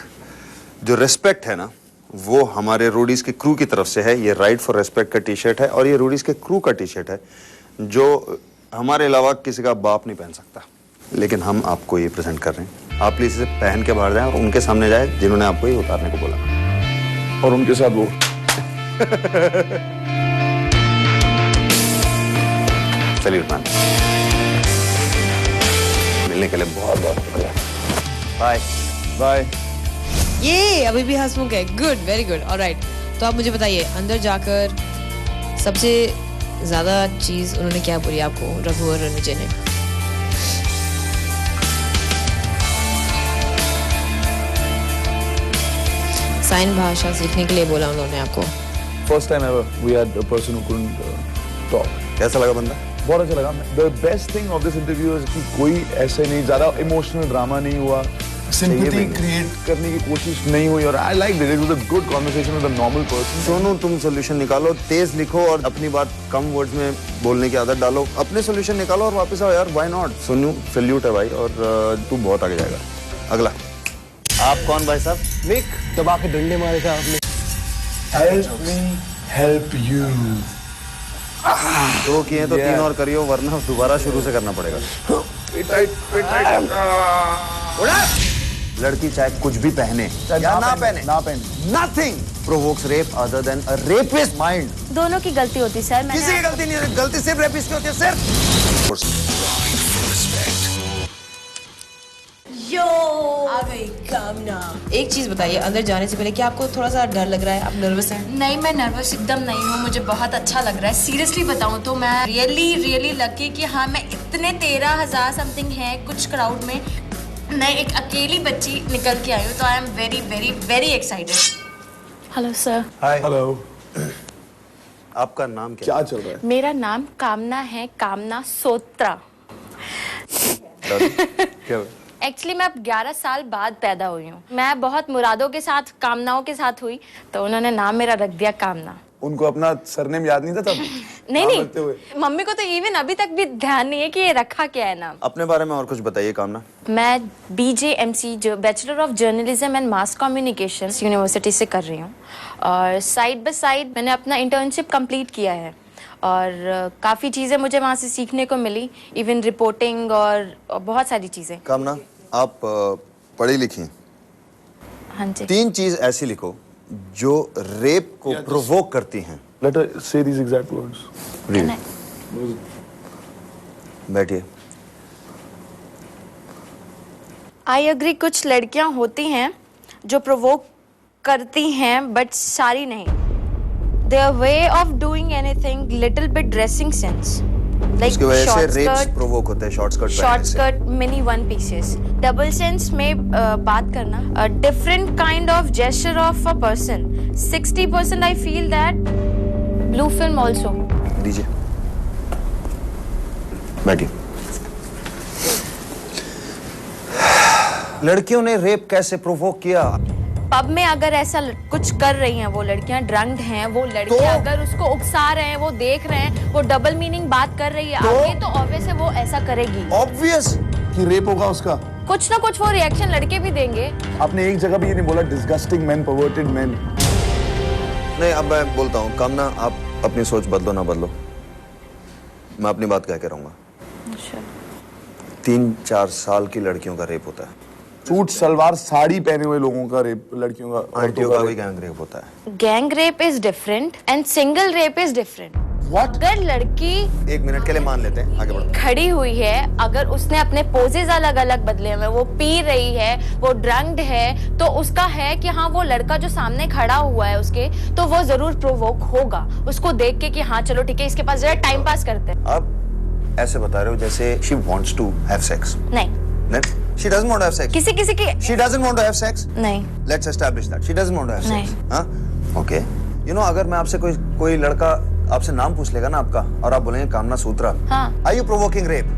जो रिस्पेक्ट है ना, वो हमारे रोडीज के क्रू की तरफ से है। ये राइट फॉर रेस्पेक्ट का टी शर्ट है और ये रोडीज के क्रू का टी शर्ट है जो हमारे अलावा किसी का बाप नहीं पहन सकता, लेकिन हम आपको ये प्रेजेंट कर रहे हैं। आप प्लीज इसे पहन के बाहर जाएं और उनके सामने जाए जिन्होंने आपको ये उतारने को बोला, और उनके साथ वो सैल्यूट मैन। मिलने के लिए बहुत बहुत शुक्रिया। Bye bye. ये अभी भी हंसमुख है। Good, very good. ऑलराइट, तो आप मुझे बताइए अंदर जाकर सबसे ज्यादा चीज उन्होंने क्या बोली आपको, रघु और रणविजय ने? साइन भाषा सीखने के लिए बोला उन्होंने आपको? First time ever we had a person who couldn't talk. कैसा लगा बंदा? बहुत अच्छा लगा। The best thing of this interview is कि कोई ऐसे नहीं, ज्यादा इमोशनल ड्रामा नहीं हुआ, सिंपैथी क्रिएट करने की कोशिश नहीं हुई, और I like it was a good conversation with a normal person. Sonu, तुम सोल्यूशन निकालो, तेज लिखो और अपनी बात कम वर्ड्स में बोलने की आदत डालो। अपने सोल्यूशन निकालो और वापस आओ यार, व्हाई नॉट। सोनू सैल्यूट है भाई, और तू बहुत आगे जाएगा। अगला आप कौन भाई साहब? निक, दबा के डंडे मारे थे आपने। Help me help you. दो किए तो 3 और करियो, वरना दोबारा शुरू से करना पड़ेगा। लड़की चाहे कुछ भी पहने या ना पहने, nothing provokes rape other than a rapist mind. दोनों की गलती होती सर। किसी की गलती नहीं है, गलती सिर्फ रेपिस्ट की होती है सिर्फ। यो आ गई कामना। एक चीज बताइए, अंदर जाने से पहले क्या आपको थोड़ा सा डर लग रहा है? आप नर्वस हैं? नहीं, मैं नर्वस एकदम नहीं हूँ, मुझे बहुत अच्छा लग रहा है। सीरियसली बताऊँ तो मैं रियली लकी कि हाँ, मैं इतने 13,000 समथिंग है कुछ क्राउड में मैं एक अकेली बच्ची निकल के आई हूँ, तो I am very excited. Hello sir. Hi. Hello. आपका नाम क्या चल रहा है? मेरा नाम कामना है, कामना सोत्रा। क्या? एक्चुअली मैं अब 11 साल बाद पैदा हुई हूँ। मैं बहुत मुरादों के साथ, कामनाओं के साथ हुई, तो उन्होंने नाम मेरा रख दिया कामना। उनको अपना सरनेम याद नहीं था तब? नहीं, मम्मी को तो इवन अभी तक भी ध्यान नहीं है कि ये रखा क्या है नाम। अपने बारे में और कुछ बताइए कामना। मैं BJMC जो bachelor of journalism and mass communication university से कर रही हूँ, और साइड बाय साइड मैंने अपना इंटर्नशिप कंप्लीट किया है, और काफ़ी चीज़ें मुझे वहाँ से सीखने को मिली, इवन रिपोर्टिंग और बहुत सारी चीज़ें। कामना, आप पढ़ी लिखी हैं? हाँ जी। 3 चीज ऐसी लिखो जो रेप को प्रोवोक करती हैं। Let her say these exact words. बैठिए। आई एग्री, कुछ लड़कियां होती हैं जो प्रोवोक करती हैं, बट सारी नहीं। Their way of doing anything little bit dressing sense, like उसकी वजह से short रेप्स skirt, प्रोवोक होते हैं, short skirt short skirt, mini one pieces. Double sense में बात करना, different kind of gesture of a person. 60% I feel that blue film also. दीजिए, बैठिए। लड़कियों ने रेप कैसे प्रोवोक किया? पब में अगर ऐसा कुछ कर रही हैं वो लड़कियां, ड्रंक्ड हैं वो लड़कियां, अगर उसको उकसा रहे हैं, वो देख रहे हैं, वो डबल मीनिंग बात कर रही है आगे, तो ऑब्वियस है वो ऐसा करेगी। ऑब्वियस कि रेप होगा उसका। कुछ ना कुछ वो रिएक्शन लड़के भी देंगे। आपने एक जगह भी ये नहीं बोला डिस्गस्टिंग मेन, परवर्टेड मेन। नहीं, अब मैं बोलता हूँ कामना, आप अपनी सोच बदलो ना बदलो, मैं अपनी बात कह के रहूंगा। 3-4 साल की लड़कियों का रेप होता है। सूट सलवार साड़ी पहने हुए लोगों का रेप, लड़कियों का, आंटियों का भी गैंग रेप होता है। Gang rape is different and single rape is different. अगर लड़की 1 मिनट के लिए मान लेते हैं, आगे बढ़ो। खड़ी हुई है, अगर उसने अपने पोजेज अलग अलग बदले हुए, वो पी रही है, वो ड्रंक्ड है, तो उसका है कि हाँ वो लड़का जो सामने खड़ा हुआ है उसके, तो वो जरूर प्रोवोक होगा उसको देख के कि हाँ चलो ठीक है, इसके पास जरा टाइम पास करते हैं। आप ऐसे बता रहे हो जैसे she wants to have sex। नहीं, she doesn't want to have sex। किसी की she doesn't want to have sex। नहीं, let's establish that she doesn't want to have sex। नहीं। हाँ, okay। you know, अगर मैं आपसे कोई लड़का आपसे नाम पूछ लेगा ना आपका, और आप बोलेंगे कामना सूत्रा, हाँ। are you provoking rape?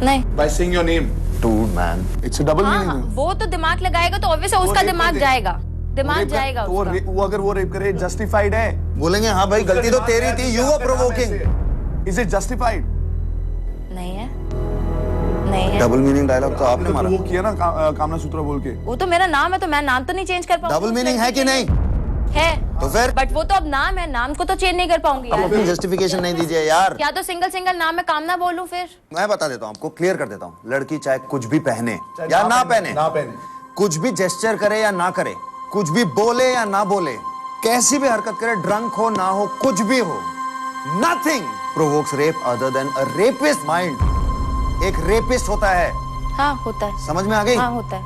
नहीं। By saying your name। Dude man, it's a double meaning। हाँ, वो तो दिमाग लगाएगा तो ऑब्वियस उसका दिमाग जाएगा, दिमाग जाएगा उसका। वो अगर वो रेप करे जस्टिफाइड है, बोलेंगे हाँ भाई गलती तो तेरी थी, you were provoking। Is it justified? नहीं है, नहीं है। डबल मीनिंग डायलॉग तो आपने मारा। वो किया ना कामना सूत्रा बोल के। वो तो मेरा नाम है, तो मैं नाम तो नहीं चेंज कर पाऊंगी। डबल मीनिंग है कि नहीं? है तो फिर? बट वो तो अब नाम है, नाम को तो चेंज नहीं कर पाऊंगी यार। अपनी जस्टिफिकेशन नहीं दीजिए यार। क्या तो सिंगल नाम में कामना बोलूं फिर? मैं बता देता हूँ आपको, क्लियर कर देता हूँ। लड़की चाहे कुछ भी पहने या ना पहने, कुछ भी जेस्चर करे या ना करे, कुछ भी बोले या ना बोले, कैसी भी हरकत करे, ड्रंक हो ना हो, कुछ भी हो, nothing provokes rape other than a rapist mind. एक रेपिस्ट होता है। हाँ होता है। समझ में आ गई? हाँ होता है।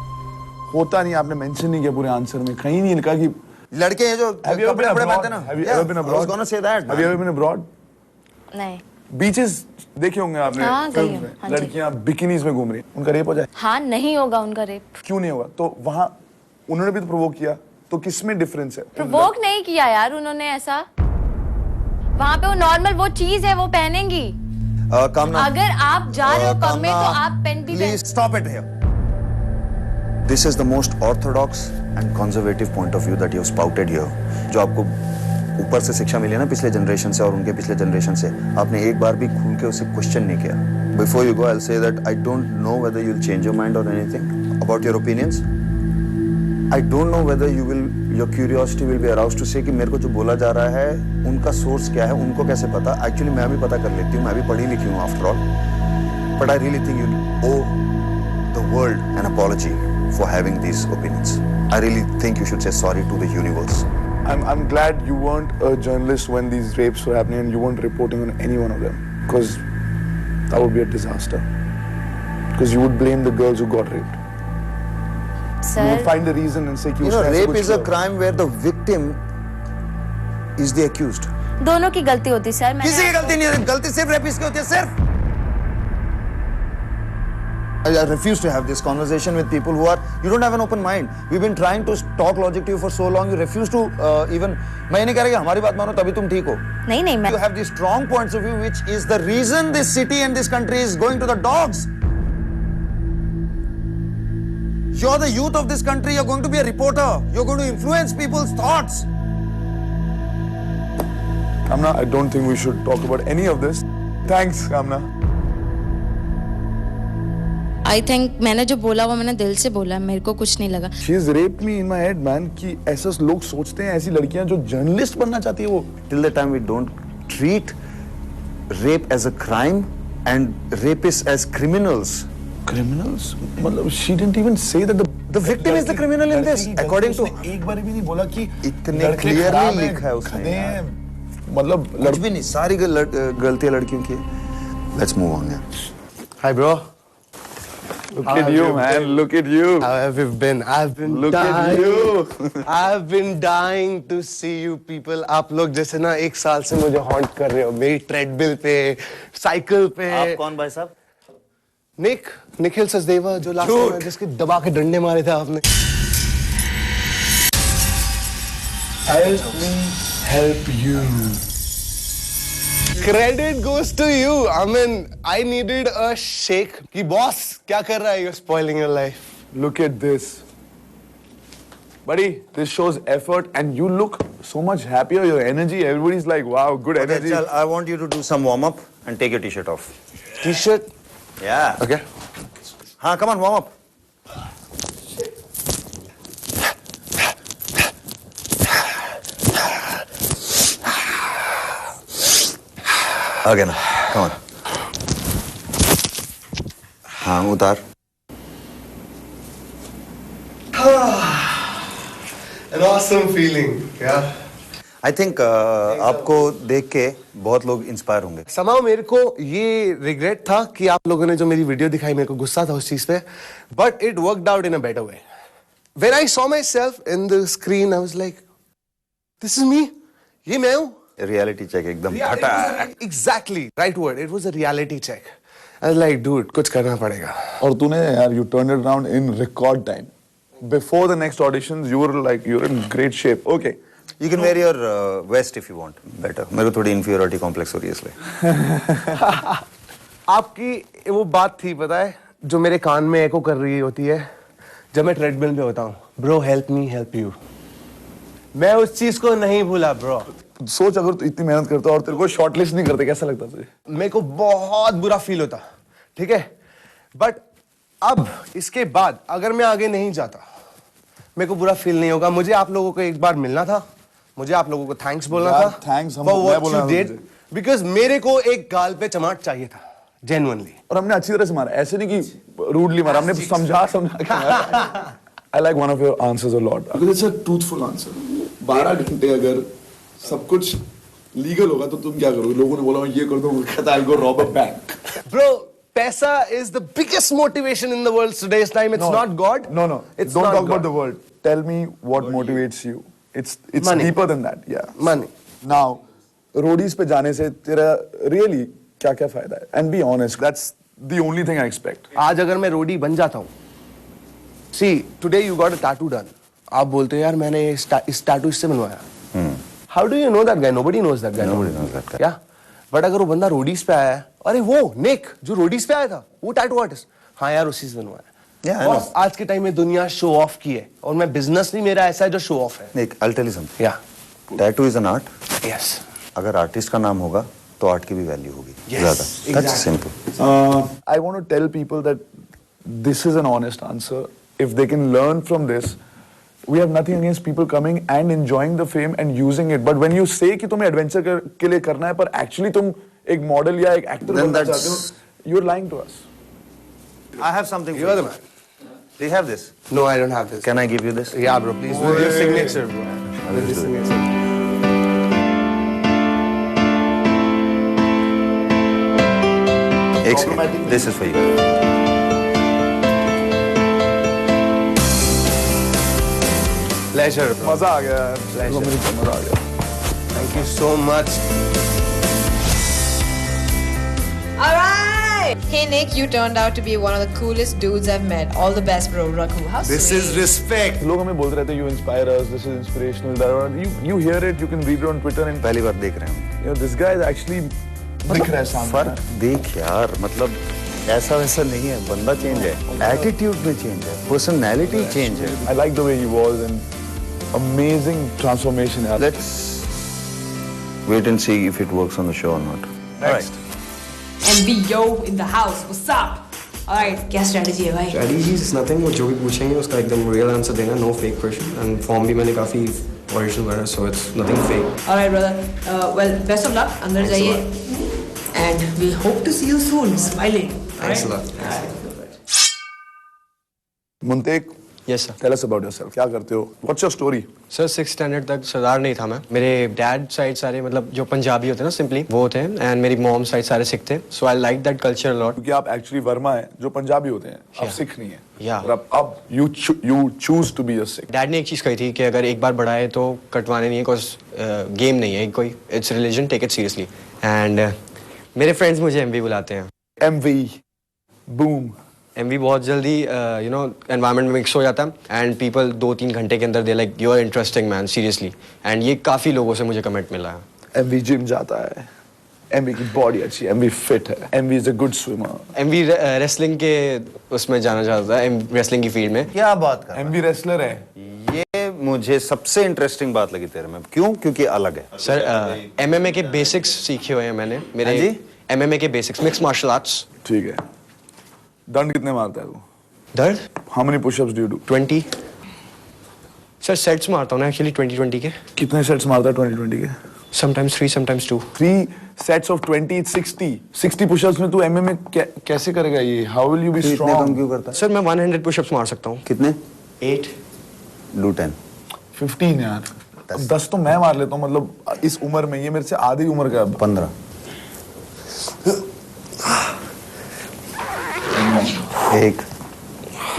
होता नहीं, आपने मेंशन नहीं किया पूरे आंसर में, कहीं नहीं लिखा कि लड़के हैं जो कपड़े पहनते ना। Have you ever been abroad? I was gonna say that. Have you ever been abroad? नहीं। बीचेस देखे होंगे आपने हाँ, फिल्म्स गई हूँ, में, हाँ जी। लड़कियां बिकिनीज में घूम रही हैं, उनका रेप हो जाए? हाँ नहीं होगा उनका रेप। क्यों नहीं होगा? तो वहां उन्होंने भी तो प्रोवोक किया, तो किसमें डिफरेंस है? प्रोवोक नहीं किया यार उन्होंने ऐसा। वहाँ पे वो नॉर्मल वो चीज है, वो पहनेंगी। कामना, अगर आप जा रहे हो कम में तो आप पेन भी please stop it here. This is the most orthodox and conservative point of view that you have spouted here. जो आपको ऊपर से शिक्षा मिली है ना पिछले जनरेशन से और उनके पिछले जनरेशन से, आपने एक बार भी खुल के उसे क्वेश्चन नहीं किया। Before you go, I'll say that I don't know whether you'll change your mind or anything about your opinions. I don't know whether your curiosity will be aroused to say कि मेरे को जो बोला जा रहा है उनका सोर्स क्या है, उनको कैसे पता। Actually मैं भी पता कर लेती हूँ, मैं भी पढ़ी लिखी हूँ after all. But I really think you owe the world an apology for having these opinions. I really think you should say sorry to the universe. I'm glad you weren't a journalist when these rapes were happening and you weren't reporting on any one of them, because that would be a disaster. Because you would blame the girls who got raped. Sir, you would find a reason and say कि You know, उसने ऐसा rape कुछ is a किया। crime where the victim is the accused. दोनों की गलती होती sir. किसी की गलती नहीं है, गलती सिर्फ रेपिस्ट की होती है, सिर्फ। I refuse to have this conversation with people who are, you don't have an open mind. We've been trying to talk logic to you for so long, you refuse to even, मैं ये नहीं कह रहा कि हमारी बात मानो तभी तुम ठीक हो। नहीं मैं। You have these strong points of view which is the reason this city and this country is going to the dogs. You're the youth of this country, you're going to be a reporter, you're going to influence people's thoughts. Kamna, I don't think we should talk about any of this. Thanks, Kamna. I think मैंने जो बोला वो मैंने दिल से बोला, मेरे को कुछ नहीं लगा। She's raped me in my head, man. कि ऐसा लोग सोचते हैं, ऐसी लड़कियां जो जर्नलिस्ट बनना चाहती है वो। Till the time we don't treat rape as a crime and rapists as criminals. Criminals? मतलब she didn't even say that the victim is the criminal in this. According to एक बार भी नहीं बोला कि इतने clearly लिखा है उसने। मतलब कुछ भी नहीं, सारी गलतियां लड़कियों की। Let's move on. Hi bro. Look at you, man. Look at you. How have you been? I've been Look at you. I've been dying to see you people. आप लोग जैसे ना एक साल से मुझे हॉन्ट कर रहे हो, मेरी ट्रेडमिल पे, साइकिल पे। आप कौन भाई साहब? निखिल सचदेवा, जो लास्ट टाइम जिसके दबा के डंडे मारे थे आपने। Help me help you. Credit goes to you. I mean, I needed a shake. कि boss क्या कर रहा है? You're spoiling your life. Look at this. Buddy, this shows effort and you look so much happier, your energy, everybody's like, wow, good energy. Okay, I want you to do some warm up and take your t-shirt off. T-shirt? Yeah. Okay. हाँ, come on, warm up. Again, come on. हाँ, उतार. An awesome feeling, yeah. I think आपको देख के बहुत लोग inspire होंगे। Somehow मेरे को ये regret था कि आप लोगों ने जो मेरी वीडियो दिखाई, मेरे को गुस्सा था उस चीज पे, but it worked out in a better way. When I saw myself in the screen, I was like, this is me. ये मैं हूँ। Reality check एकदम फटा। Exactly, right word. It was a reality check. I was like, dude, कुछ करना पड़ेगा। और तूने यार, you turned it around in record time. Before the next auditions, you were like, you're in great shape. Okay. You can wear your vest if you want. Better. मेरे को थोड़ी inferiority complex हो रही है इसलिए। आपकी वो बात थी पता है, जो मेरे कान में एको कर रही होती है जब मैं ट्रेडमिल पे होता हूँ। Bro, help me, help you. मैं उस चीज को नहीं भूला bro. सोच अगर तू इतनी मेहनत करता और तेरे को शॉर्टलिस्ट नहीं करते, कैसा लगता तुझे? मेरे को बहुत बुरा फील होता, ठीक है? बट अब इसके बाद अगर मैं आगे नहीं जाता, मेरे को बुरा फील नहीं होगा। मुझे आप लोगों को एक बार मिलना था, मुझे आप लोगों को थैंक्स बोलना था। थैंक्स हम for what you did, because मेरे को एक गाल पे चमाट चाहिए था, genuinely। और हमने अच्छी तरह से मारा, ऐसे नहीं कि रूडली मारा, हमने समझा के मारा। I like one of your answers a lot because it's a truthful answer. 12 घंटे अगर सब कुछ लीगल होगा तो तुम क्या करोगे? लोगों ने बोला ये कर दो, I'll go rob a bank. Bro, पैसा is the biggest motivation in the world today's time. It's not God. No, it's don't not talk God. about the world. Tell me what motivates you. It's Money. deeper than that. Yeah. Money. Now, roadies पे जाने से तेरा really क्या फायदा है? And be honest, that's the only thing I expect. आज अगर मैं रोडी बन जाता हूँ, see today you got a tattoo done. आप बोलते हो यार मैंने इस tattoo इससे बनवाया. How do you know that guy? Nobody knows that guy. Nobody knows that guy. Yeah. But अगर वो बंदा रोडीज पे आया है, अरे वो निक जो रोडीज पे आया था, वो टैटू आर्टिस्ट, हाँ यार उसी से बनवाया। और आज के टाइम में दुनिया शो ऑफ की है और मैं बिजनेस नहीं मेरा ऐसा है जो शो ऑफ है। Nick, I'll tell you something. Yeah. Tattoo is an art. Yes. अगर आर्टिस्ट का नाम होगा तो आर्ट की भी वैल्यू होगी ज्यादा। That's simple. I want to tell people that this is an honest answer. If they can learn from this, we have nothing against people coming and enjoying the fame and using it. But when you say कि तुम्हें adventure के लिए करना है, पर actually तुम एक model या एक एक्टर बनना चाहते हो, you're lying to us. I have something. You are the man. Do you have this? No, I don't have this. Can I give you this? Yeah, bro. Please with your signature, bro. With your signature. एक second. This is for you. Pleasure, bro. मजा आ गया यार। Pleasure. मजा आ गया। Thank you so much. All right. Hey Nick, you turned out to be one of the coolest dudes I've met. All the best, bro. Rakhu. How This sweet. is respect. लोग हमें बोलते रहते हैं you inspire us, this is inspirational. You hear it, you can read it on Twitter and पहली बार देख रहे हैं। you know this guy is actually दिख रहा है सामने। फर्क देख यार, मतलब ऐसा वैसा नहीं है, बंदा चेंज है, एटीट्यूड में चेंज है, पर्सनालिटी चेंज है। I like the way he was and amazing transformation. यार। Let's wait and see if it works on the show or not. Next. MBO in the house. What's up? All right. क्या strategy है भाई? Strategy is nothing. वो जो भी पूछेंगे उसका एकदम real answer देना, no fake question. And form भी मैंने काफी original करा, so it's nothing fake. All right, brother. Well, best of luck. अंदर जाइए. And we hope to see you soon. Smiling. Thanks a lot. Muntek, Yes sir. tell us about yourself. क्या करते हो? What's your story? Sir 6th standard तक सरदार नहीं था मैं। मेरे डैड साइड सारे मतलब जो पंजाबी होते हैं ना सिंपली वो थे, एंड मेरी मॉम साइड सारे सिख थे। So I like that culture a lot. क्योंकि आप एक्चुअली वर्मा है जो पंजाबी होते हैं, आप सिख नहीं है। या और अब you choose to be a Sikh. Dad ने एक चीज़ कही थी कि अगर एक बार बढ़ा है तो कटवाने नहीं है, बिकॉज गेम नहीं है कोई, it's religion, take it seriously. And मेरे फ्रेंड्स मुझे एमवी बुलाते हैं। MV, boom. एमवी बहुत जल्दी यू नो एनवायरनमेंट में मिक्स हो जाता है एंड पीपल 2-3 घंटे के अंदर they like you are interesting man seriously. And ये काफ़ी लोगों से मुझे कमेंट मिला है। MV जिम जाता है, MV की बॉडी अच्छी है, MV फिट है, MV is a good swimmer. M V wrestling के उसमें जाना चाहता है, रेसलिंग की फील्ड में। क्या बात कर? MV रेसलर है। ये मुझे सबसे इंटरेस्टिंग बात लगी तेरे में। क्यों? क्योंकि अलग है। सर MMA के बेसिक्स सीखे हुए हैं मैंने। मेरे MMA के बेसिक्स, मिक्स मार्शल आर्ट्स। ठीक है। दंड कितने मारता है तू? दर्द? How many push-ups do you do? 20। Sir sets मारता हूँ ना एक्चुअली 20 के। कितने सेट्स मारता है 20 के? Sometimes 3, sometimes 2। 3 sets of 20 is 60. 60 push-ups में तू MMA कैसे करेगा ये? How will you be strong? इतने कम क्यों करता है? सर मैं 100 पुशअप्स मार सकता हूँ। कितने? 8। Do 10। 15 यार। 10 तो मैं मार लेता हूँ, मतलब इस उम्र में। ये मेरे से आधी उम्र का है। 15। 1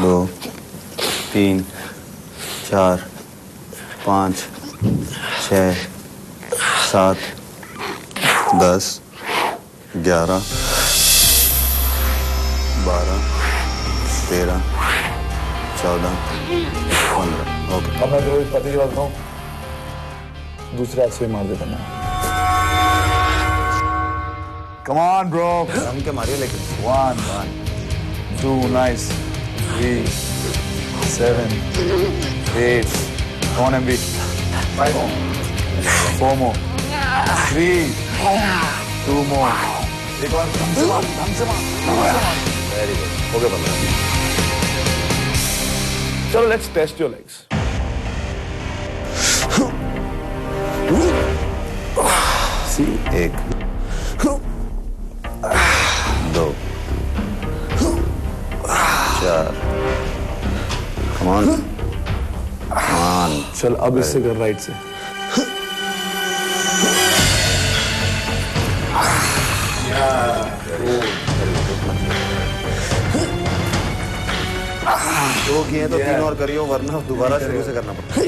2 3 4 5 6 7 10 11 12 13 14 15। ओके। अब मैं तो पति की बात कहूँ, दूसरे हाथ से मार देता मैं। Come on, bro. हम क्या मारिए लेकिन? 1 2 nice 3 7 8 on MV 5 more 4 more 3 2 more। एक बार ढंग से मार, ढंग से मार, ढंग से मार। वेरी गुड, हो गया 15। चलो let's test your legs. See 1 2 4 come on चल अब इससे कर राइट से। दो किए तो 3 और करियो, वरना दोबारा शुरू से करना पड़ता है।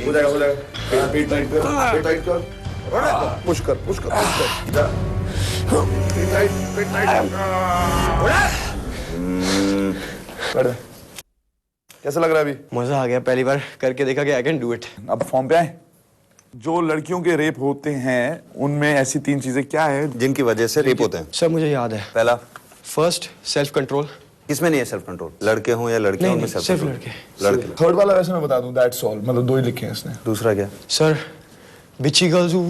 हो जाएगा, हो जाएगा। पेट टाइट कर, पेट टाइट कर, पुश कर, पुश कर, पुश कर। पेट टाइट, पेट टाइट। कैसा लग रहा है अभी? मजा आ गया, पहली बार करके देखा कि आई कैन डू इट। अब फॉर्म पे आए। जो लड़कियों के रेप होते हैं उनमें ऐसी 3 चीजें क्या है जिनकी वजह से रेप होते हैं? सर मुझे याद है। पहला फर्स्ट सेल्फ कंट्रोल। किसमें नहीं है सेल्फ कंट्रोल? लड़के हों या लड़कियों, उनमें सेल्फ सिर्फ कंट्रोल। लड़के। थर्ड वाला वैसे मैं बता दूं, दैट्स ऑल, मतलब 2 ही लिखे हैं इसने। दूसरा क्या? Sir bitchy girls who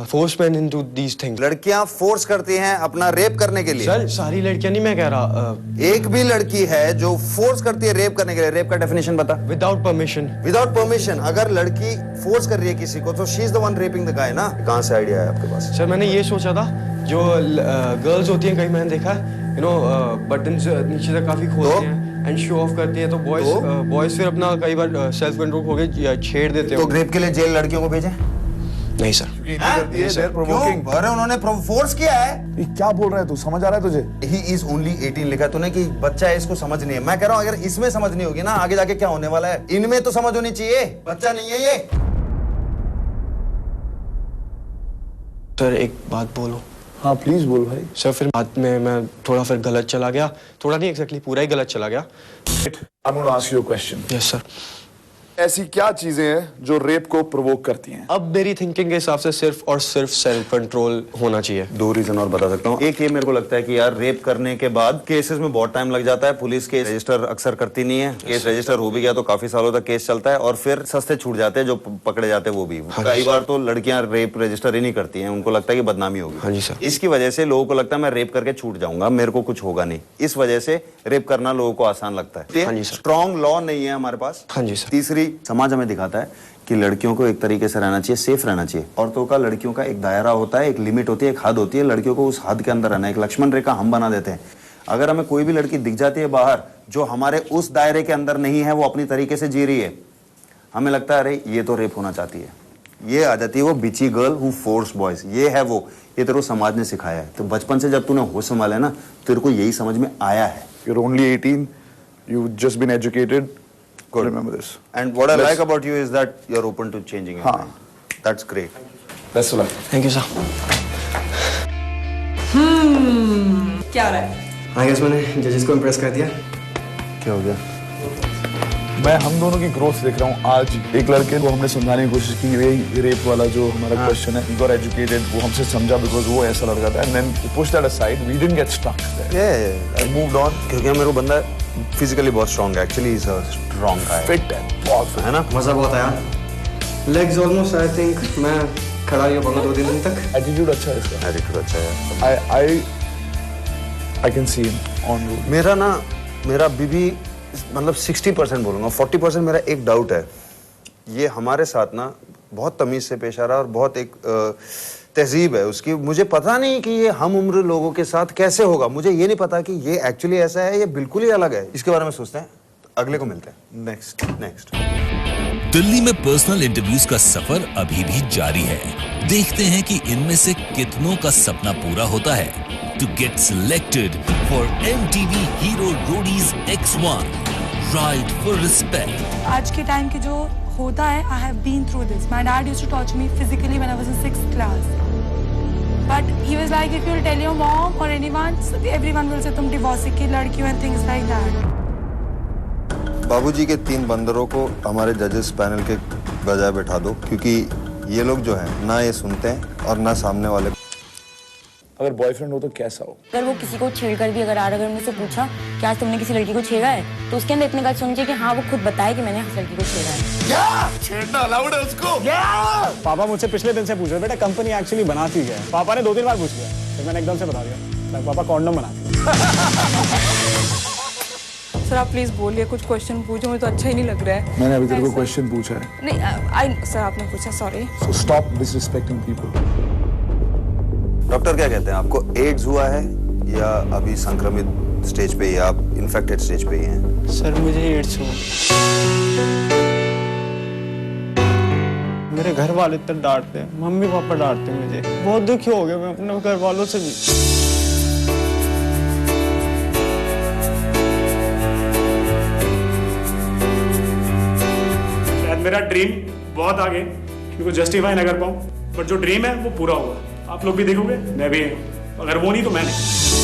force men into these things. लड़कियां फोर्स करती हैं अपना रेप करने के लिए। सर सारी लड़कियां नहीं, मैं कह रहा एक भी लड़की है जो फोर्स करती है रेप करने के लिए। रेप का डेफिनेशन बता। Without permission. Without permission. अगर लड़की फोर्स कर रही है किसी को तो she is the one rapping the guy ना। कहां से आइडिया है आपके पास? सर मैंने ये सोचा था, जो गर्ल्स होती हैं, कहीं मैंने देखा यू नो बटन नीचे तक काफी खोलती हैं एंड शो ऑफ करती है, तो बॉयज फिर अपना कई बार सेल्फ कंट्रोल खो के छेड़ देते हैं। तो रेप के लिए जेल लड़कियों को भेजें? नहीं सर। अरे उन्होंने फोर्स किया है। ये क्या बोल रहा है तू? समझ आ रहा है तुझे? He is only 18 लिखा है तूने कि बच्चा है, इसको समझ नहीं है। मैं कह रहा हूँ अगर इसमें समझ नहीं होगी ना, आगे जाके क्या होने वाला है? इनमें तो समझ होनी चाहिए। बच्चा नहीं है ये। सर एक बात बोलो। हाँ प्लीज बोल भाई। सर फिर बाद में मैं थोड़ा फिर गलत चला गया, थोड़ा नहीं एक्जैक्टली पूरा ही गलत चला गया। I'm going to ask you a question. Yes sir. ऐसी क्या चीजें हैं जो रेप को प्रोवोक करती हैं? अब मेरी थिंकिंग के हिसाब से सिर्फ और सिर्फ सेल्फ कंट्रोल होना चाहिए। 2 रीजन और बता सकता हूँ। एक ये मेरे को लगता है कि यार रेप करने के बाद केसेस में बहुत टाइम लग जाता है, पुलिस केस रजिस्टर अक्सर करती नहीं है। केस रजिस्टर हो भी गया तो काफी सालों तक केस चलता है और फिर सस्ते छूट जाते हैं जो पकड़े जाते हैं वो भी। कई बार तो लड़कियां रेप रजिस्टर ही नहीं करती हैं, उनको लगता है कि बदनामी होगी। हाँ जी सर। इसकी वजह से लोगों को लगता है मैं रेप करके छूट जाऊंगा, मेरे को कुछ होगा नहीं। इस वजह से रेप करना लोगों को आसान लगता है। हाँ जी सर। स्ट्रॉन्ग लॉ नहीं है हमारे पास। हाँ जी सर। तीसरी, समाज हमें दिखाता है कि लड़कियों को एक तरीके से रहना चाहिए, सेफ रहना चाहिए। औरतों का, लड़कियों का एक दायरा होता है, एक लिमिट होती है, एक हद होती है। लड़कियों को उस हद के अंदर रहना, एक लक्ष्मण रेखा हम बना देते हैं। अगर हमें कोई भी लड़की दिख जाती है बाहर जो हमारे उस दायरे के अंदर नहीं है, वो अपनी तरीके से जी रही है, हमें लगता है अरे ये तो रेप होना चाहती है। ये आ जाती है वो बिची गर्ल हु फोर्स बॉयज। ये है वो, ये तेरे को समाज ने सिखाया है। तो बचपन से जब तूने होश संभाला है ना, तेरे को यही समझ में आया है। You're only 18. You've just been educated. Good. Remember this. And what I like about you is that you're open to changing your mind. That's great. Best of luck. Thank you sir. क्या हो रहा है? I guess मैंने जजेस को impress कर दिया। क्या हो गया? मैं हम दोनों की ग्रोथ देख रहा हूँ। आज एक लड़के को हमने समझाने की कोशिश की, ये रेप वाला जो हमारा क्वेश्चन है, he got educated, वो हमसे समझा बिकॉज वो ऐसा लड़का था, and then we pushed that aside. We didn't get stuck there. Yeah, I moved on. क्योंकि मेरे को बंदा फिजिकली बहुत स्ट्रॉन्ग है। Actually is a strong guy. Fit है, बहुत fit. है ना? मजा बहुत आया। लेग्स ऑलमोस्ट आई थिंक मैं खड़ा ही हो पाऊंगा 2 दिन तक। Attitude अच्छा है इसका। एटीट्यूड अच्छा है। I can see him on road. मेरा बीबी मतलब 60% बोलूंगा, 40% मेरा एक डाउट है। ये हमारे साथ ना बहुत तमीज से पेश आ रहा है और बहुत एक तहजीब है उसकी। मुझे पता नहीं कि ये हम उम्र लोगों के साथ कैसे होगा। मुझे ये नहीं पता कि ये एक्चुअली ऐसा है, ये बिल्कुल ही अलग है। इसके बारे में सोचते हैं, अगले को मिलते हैं। नेक्स्ट। दिल्ली में पर्सनल इंटरव्यूज का सफर अभी भी जारी है। देखते हैं कि इनमें से कितनों का सपना पूरा होता है to get selected for MTV Hero Roadies X1 Ride for Respect. आज के टाइम के जो होता है, I have been through this. My dad used to torture me physically when I was in 6th class. But he was like, if you'll tell your mom or anyone, everyone will say तुम divorce की लड़की हो and things like that. बाबूजी के 3 बंदरों को हमारे जजेस पैनल के बजाय बैठा दो, क्योंकि ये लोग जो है ना ये सुनते हैं और ना सामने वाले। अगर बॉयफ्रेंड हो तो कैसा हो? अगर वो किसी को छेड़ कर भी अगर हमने उससे पूछा कि आज तुमने किसी लड़की को छेड़ा है, तो उसके अंदर इतनी बात सुननी चाहिए कि हाँ वो खुद बताए कि मैंने उस लड़की को छेड़ा है। छेड़ना अलाउड है उसको? पापा मुझसे पिछले दिन से पूछ रहे बेटा कंपनी एक्चुअली बनाती है। पापा ने 2-3 बार पूछ लिया, फिर मैंने एकदम से बता दिया पापा कॉन्डम बनाते हैं। सर आप प्लीज बोलिए, कुछ क्वेश्चन पूछो, मुझे तो अच्छा ही नहीं लग रहा है। मैंने अभी तेरे को क्वेश्चन पूछा है। नहीं सर आपने पूछा, sorry. So stop disrespecting people. Doctor क्या कहते हैं, आपको एड्स हुआ है या अभी संक्रमित स्टेज पे या आप इन्फेक्टेड स्टेज पे ही हैं? सर मुझे एड्स हुआ। मेरे घर वाले इतना डांटते हैं, मम्मी पापा डांटते हैं मुझे, बहुत दुखी हो गया मैं अपने घर वालों से भी। शायद मेरा ड्रीम बहुत आगे क्योंकि जस्टिफाई ना कर पाऊँ, बट जो ड्रीम है वो पूरा होगा। आप लोग भी देखोगे, मैं भी, अगर वो नहीं तो मैं नहीं।